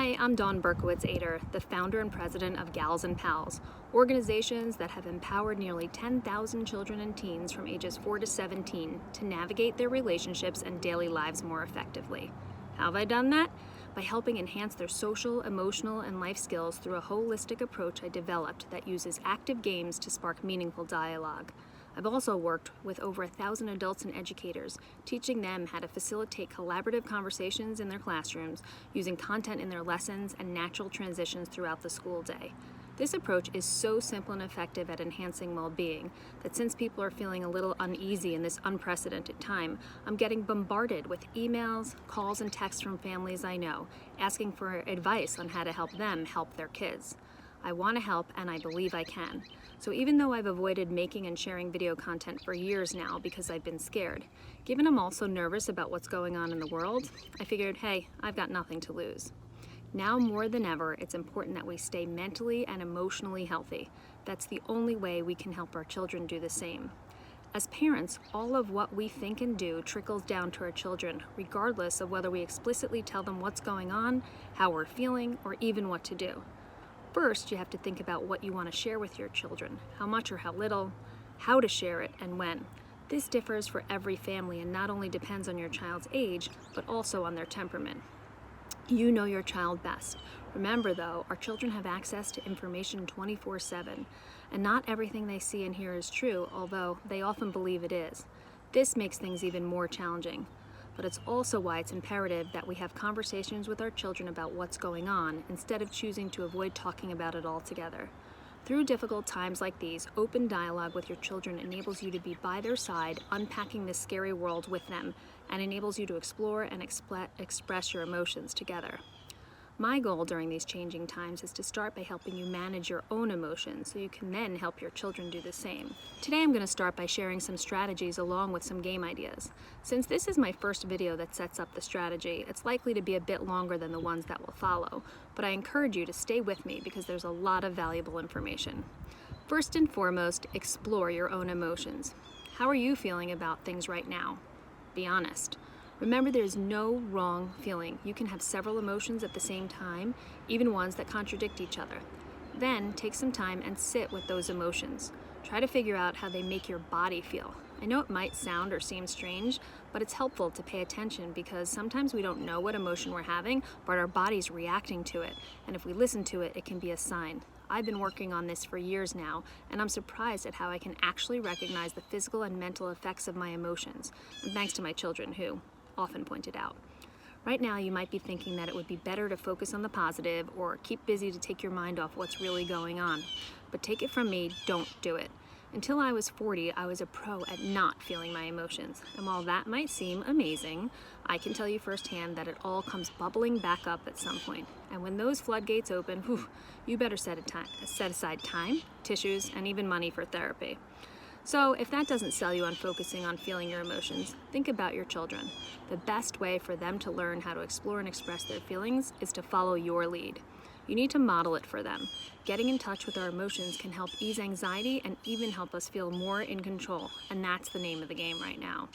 Hi, I'm Dawn Berkowitz-Ader, the founder and president of GAALS+PAALS, organizations that have empowered nearly 10,000 children and teens from ages 4 to 17 to navigate their relationships and daily lives more effectively. How have I done that? By helping enhance their social, emotional, and life skills through a holistic approach I developed that uses active games to spark meaningful dialogue. I've also worked with over 1,000 adults and educators, teaching them how to facilitate collaborative conversations in their classrooms, using content in their lessons and natural transitions throughout the school day. This approach is so simple and effective at enhancing well-being that since people are feeling a little uneasy in this unprecedented time, I'm getting bombarded with emails, calls, and texts from families I know, asking for advice on how to help them help their kids. I want to help, and I believe I can. So even though I've avoided making and sharing video content for years now because I've been scared, given I'm also nervous about what's going on in the world, I figured, hey, I've got nothing to lose. Now more than ever, it's important that we stay mentally and emotionally healthy. That's the only way we can help our children do the same. As parents, all of what we think and do trickles down to our children, regardless of whether we explicitly tell them what's going on, how we're feeling, or even what to do. First, you have to think about what you want to share with your children, how much or how little, how to share it, and when. This differs for every family and not only depends on your child's age, but also on their temperament. You know your child best. Remember though, our children have access to information 24/7, and not everything they see and hear is true, although they often believe it is. This makes things even more challenging. But it's also why it's imperative that we have conversations with our children about what's going on instead of choosing to avoid talking about it altogether. Through difficult times like these, open dialogue with your children enables you to be by their side, unpacking this scary world with them, and enables you to explore and express your emotions together. My goal during these changing times is to start by helping you manage your own emotions so you can then help your children do the same. Today I'm going to start by sharing some strategies along with some game ideas. Since this is my first video that sets up the strategy, it's likely to be a bit longer than the ones that will follow, but I encourage you to stay with me because there's a lot of valuable information. First and foremost, explore your own emotions. How are you feeling about things right now? Be honest. Remember, there's no wrong feeling. You can have several emotions at the same time, even ones that contradict each other. Then take some time and sit with those emotions. Try to figure out how they make your body feel. I know it might sound or seem strange, but it's helpful to pay attention because sometimes we don't know what emotion we're having, but our body's reacting to it. And if we listen to it, it can be a sign. I've been working on this for years now, and I'm surprised at how I can actually recognize the physical and mental effects of my emotions, and thanks to my children who often pointed out. Right now, you might be thinking that it would be better to focus on the positive or keep busy to take your mind off what's really going on. But take it from me, don't do it. Until I was 40, I was a pro at not feeling my emotions. And while that might seem amazing, I can tell you firsthand that it all comes bubbling back up at some point. And when those floodgates open, you better set aside time, tissues, and even money for therapy. So if that doesn't sell you on focusing on feeling your emotions, think about your children. The best way for them to learn how to explore and express their feelings is to follow your lead. You need to model it for them. Getting in touch with our emotions can help ease anxiety and even help us feel more in control, and that's the name of the game right now.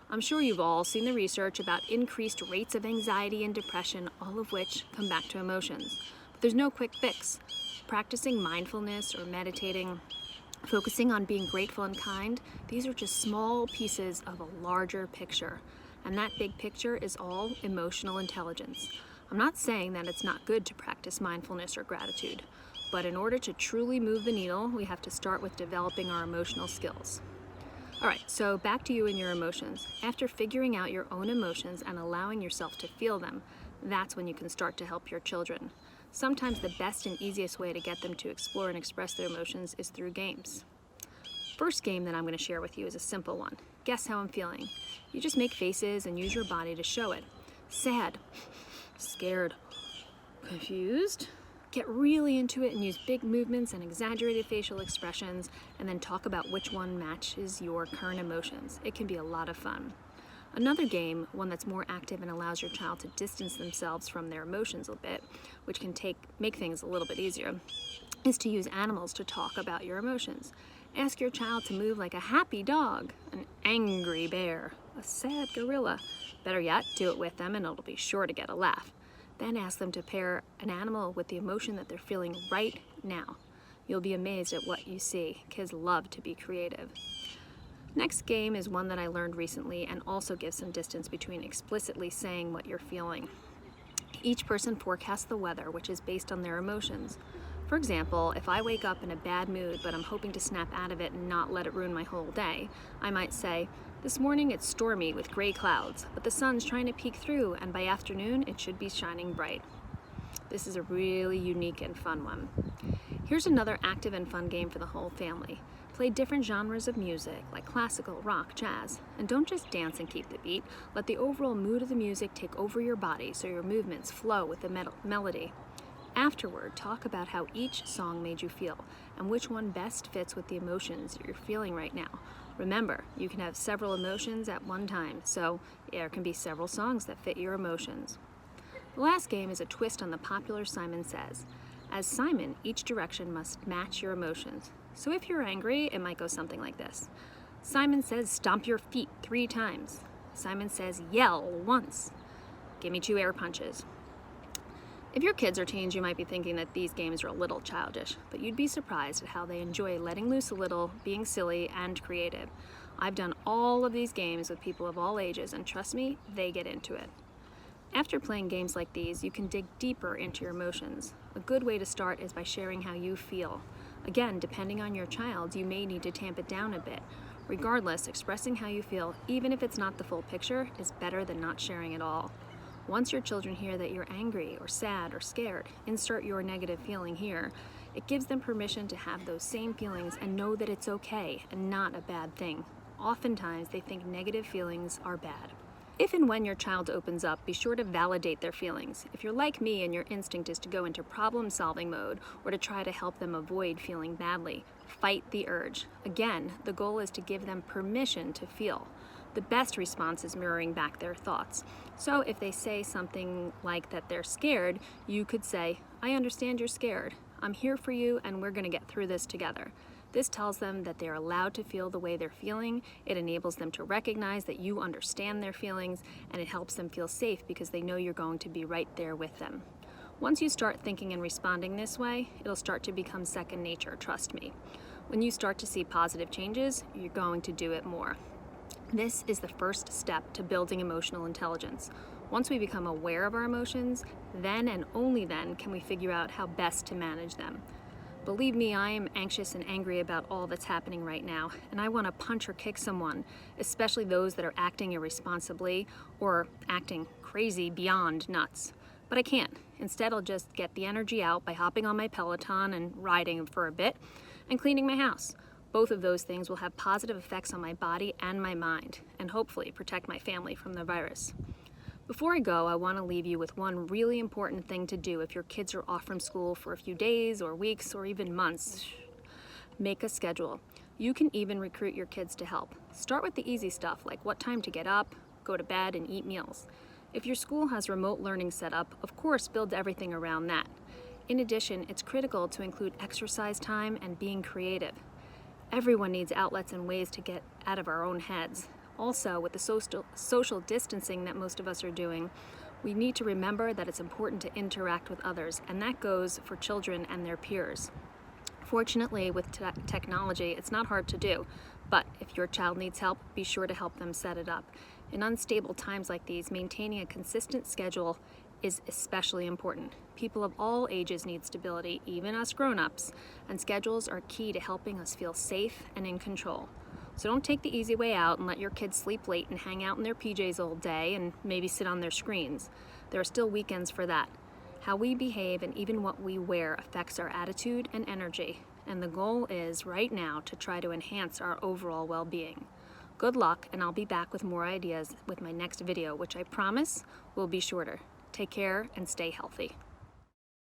I'm sure you've all seen the research about increased rates of anxiety and depression, all of which come back to emotions. But there's no quick fix. Practicing mindfulness or meditating, focusing on being grateful and kind, these are just small pieces of a larger picture. And that big picture is all emotional intelligence. I'm not saying that it's not good to practice mindfulness or gratitude, but in order to truly move the needle, we have to start with developing our emotional skills. All right, so back to you and your emotions. After figuring out your own emotions and allowing yourself to feel them, that's when you can start to help your children. Sometimes the best and easiest way to get them to explore and express their emotions is through games. First game that I'm going to share with you is a simple one. Guess how I'm feeling. You just make faces and use your body to show it. Sad, scared, confused. Get really into it and use big movements and exaggerated facial expressions, and then talk about which one matches your current emotions. It can be a lot of fun. Another game, one that's more active and allows your child to distance themselves from their emotions a bit, which can make things a little bit easier, is to use animals to talk about your emotions. Ask your child to move like a happy dog, an angry bear, a sad gorilla. Better yet, do it with them and it'll be sure to get a laugh. Then ask them to pair an animal with the emotion that they're feeling right now. You'll be amazed at what you see. Kids love to be creative. Next game is one that I learned recently and also gives some distance between explicitly saying what you're feeling. Each person forecasts the weather, which is based on their emotions. For example, if I wake up in a bad mood but I'm hoping to snap out of it and not let it ruin my whole day, I might say, "This morning it's stormy with gray clouds, but the sun's trying to peek through and by afternoon it should be shining bright." This is a really unique and fun one. Here's another active and fun game for the whole family. Play different genres of music, like classical, rock, jazz. And don't just dance and keep the beat. Let the overall mood of the music take over your body so your movements flow with the melody. Afterward, talk about how each song made you feel and which one best fits with the emotions you're feeling right now. Remember, you can have several emotions at one time, so there can be several songs that fit your emotions. The last game is a twist on the popular Simon Says. As Simon, each direction must match your emotions. So if you're angry, it might go something like this. Simon says, "Stomp your feet 3 times. Simon says, "Yell once. Give me 2 air punches." If your kids are teens, you might be thinking that these games are a little childish, but you'd be surprised at how they enjoy letting loose a little, being silly, and creative. I've done all of these games with people of all ages, and trust me, they get into it. After playing games like these, you can dig deeper into your emotions. A good way to start is by sharing how you feel. Again, depending on your child, you may need to tamp it down a bit. Regardless, expressing how you feel, even if it's not the full picture, is better than not sharing at all. Once your children hear that you're angry or sad or scared, insert your negative feeling here. It gives them permission to have those same feelings and know that it's okay and not a bad thing. Oftentimes, they think negative feelings are bad. If and when your child opens up, be sure to validate their feelings. If you're like me and your instinct is to go into problem-solving mode or to try to help them avoid feeling badly, fight the urge. Again, the goal is to give them permission to feel. The best response is mirroring back their thoughts. So if they say something like that they're scared, you could say, "I understand you're scared. I'm here for you and we're going to get through this together." This tells them that they're allowed to feel the way they're feeling. It enables them to recognize that you understand their feelings, and it helps them feel safe because they know you're going to be right there with them. Once you start thinking and responding this way, it'll start to become second nature, trust me. When you start to see positive changes, you're going to do it more. This is the first step to building emotional intelligence. Once we become aware of our emotions, then and only then can we figure out how best to manage them. Believe me, I am anxious and angry about all that's happening right now, and I want to punch or kick someone, especially those that are acting irresponsibly or acting crazy beyond nuts. But I can't. Instead, I'll just get the energy out by hopping on my Peloton and riding for a bit and cleaning my house. Both of those things will have positive effects on my body and my mind, and hopefully protect my family from the virus. Before I go, I want to leave you with one really important thing to do if your kids are off from school for a few days or weeks or even months. Make a schedule. You can even recruit your kids to help. Start with the easy stuff like what time to get up, go to bed, and eat meals. If your school has remote learning set up, of course, build everything around that. In addition, it's critical to include exercise time and being creative. Everyone needs outlets and ways to get out of our own heads. Also, with the social distancing that most of us are doing, we need to remember that it's important to interact with others, and that goes for children and their peers. Fortunately, with technology, it's not hard to do, but if your child needs help, be sure to help them set it up. In unstable times like these, maintaining a consistent schedule is especially important. People of all ages need stability, even us grown-ups, and schedules are key to helping us feel safe and in control. So don't take the easy way out and let your kids sleep late and hang out in their PJs all day and maybe sit on their screens. There are still weekends for that. How we behave and even what we wear affects our attitude and energy, and the goal is, right now, to try to enhance our overall well-being. Good luck, and I'll be back with more ideas with my next video, which I promise will be shorter. Take care and stay healthy.